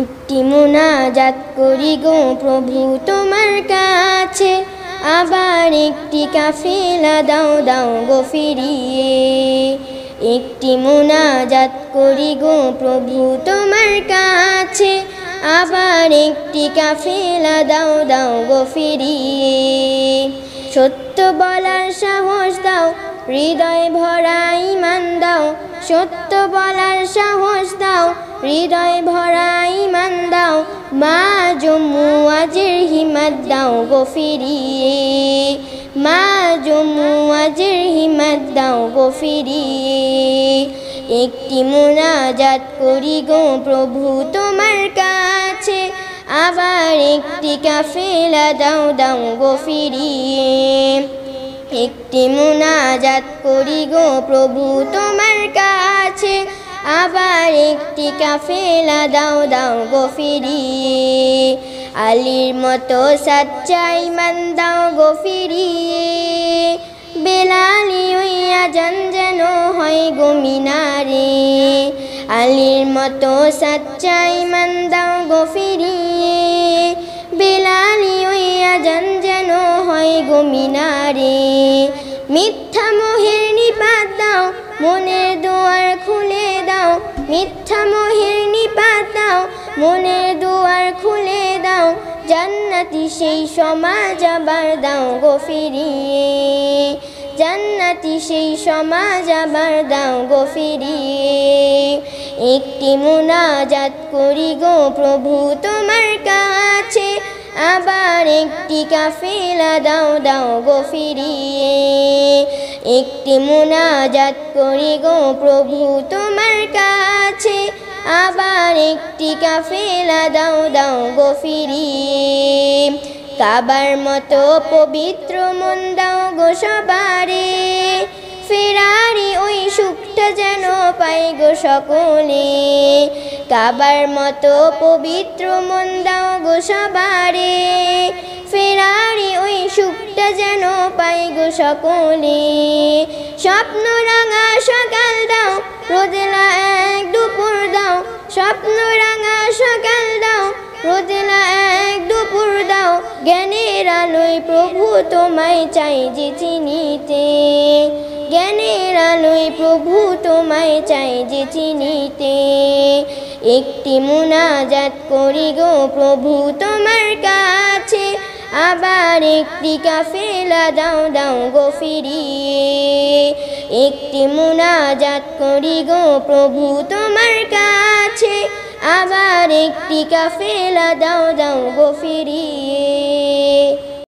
একটি মুনাজাত করি গো প্রভু তোমার কাছে, আবার একটি কাফেলা দাও দাও গো ফিরিয়ে। একটি মুনাজাত করি গো প্রভু তোমার কাছে, আবার একটি কাফেলা দাও দাও গো ফিরিয়ে। সত্য বলার সাহস দাও, হৃদয় ভরা ঈমান দাও। সত্য বলার সাহস দাও, হৃদয় ভরা ঈমান দাও। মাজুম মুআজির হিম্মত দাও গো ফিরিয়ে। মাজুম মুআজির হিম্মত দাও গো ফিরিয়ে। একটি মুনাজাত করি গো প্রভু তোমার কাছে, আবার একটি কাফেলা দাও দাও গো ফিরিয়ে। একটি মুনাজাত করি গো প্রভু তোমার কাছে, আবার একটি কাফেলা দাও দাও গো ফিরিয়ে। আলীর মতো সাচ্চা ঈমান দাও গো ফিরিয়ে। বেলালি ওই আজান যেন হয় গো মিনারে। আলীর মতো সাচ্চা ঈমান দাও গো ফিরিয়ে। বেলালি ওই আজান যেন হয় গো মিনারে। মিথ্যা মোহের নিপাত দাও, মনের দুয়ার খুলে দাও। মিথ্যা মোহের নিপাত দাও, মনের দুয়ার খুলে দাও। জান্নাতি সেই সমাজ আবার দাও গো ফিরিয়ে। জান্নাতি সেই সমাজ আবার দাও গো ফিরিয়ে। একটি মুনাজাত করি গো প্রভু তোমার কাছে, আবার একটি কাফেলা দাও দাও গো ফিরিয়ে। একটি মুনাজাত করি গো প্রভু তোমার কাছে, আবার একটি কাফেলা দাও দাও গো ফিরিয়ে। কাবার মতো পবিত্র মন দাও গো সবারে। ফেরারি ওই সুখটা যেন পাই গো সকলে। কাবার মতো পবিত্র মন দাও গো সবারে। ফেরারি ওই সুখটা যেন পাই গো সকলে। স্বপ্ন রাঙা সকাল দাও, রোদেলা এক দুপুর দাও। স্বপ্ন রাঙা সকাল দাও, রোদেলা এক দুপুর দাও। জ্ঞানের আলোয় প্রভু তোমায় চাই যে চিনিতে। জ্ঞানের আলোয় প্রভু তোমায় চাই যে চিনিতে। একটি মুনাজাত করি গো প্রভু তোমার কাছে, আবার একটি কাফেলা দাও দাও গো ফিরিয়ে। একটি মুনাজাত করি গো প্রভু তোমার কাছে, আবার একটি কাফেলা দাও দাও